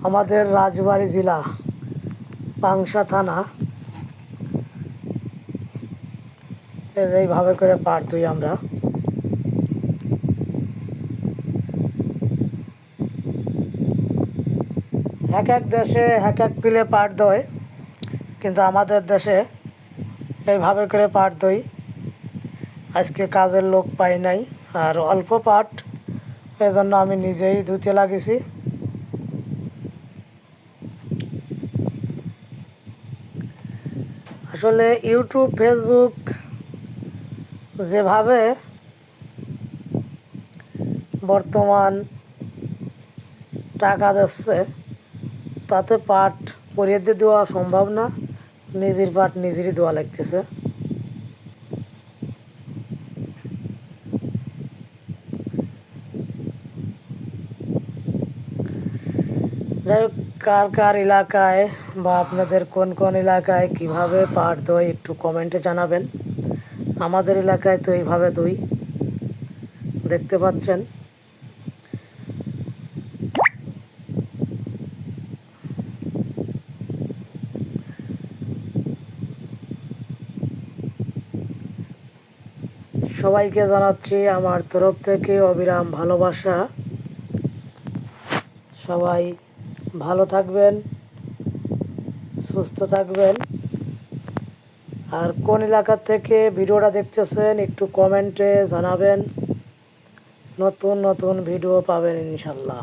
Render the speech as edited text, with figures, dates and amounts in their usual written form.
আমাদের রাজবাড়ী জেলা পাংশা থানা এইভাবে করে পাট দুই আমরা। এক এক দেশে এক এক পিলে পাট দই, কিন্তু আমাদের দেশে এইভাবে করে পাট দই। আজকে কাজের লোক পাই নাই, আর অল্প পাট, এই জন্য আমি নিজেই ধুতে লাগিয়েছি। আসলে ইউটিউব, ফেসবুক যেভাবে বর্তমান টাকা দিচ্ছে, তাতে পাট পরিয়ে দিয়ে দেওয়া সম্ভব না। নিজের পাট নিজেরই দেওয়া লাগতেছে। যাই হোক, কার কার এলাকায় বা আপনাদের কোন কোন এলাকায় কিভাবে পাট দই একটু কমেন্টে জানাবেন। আমাদের এলাকায় তো এইভাবে দই দেখতে পাচ্ছেন। সবাইকে জানাচ্ছি আমার তরফ থেকে অবিরাম ভালোবাসা। সবাই ভালো থাকবেন, সুস্থ থাকবেন। আর কোন এলাকা থেকে ভিডিওটা দেখতেছেন একটু কমেন্টে জানাবেন। নতুন নতুন ভিডিও পাবেন ইনশাল্লাহ।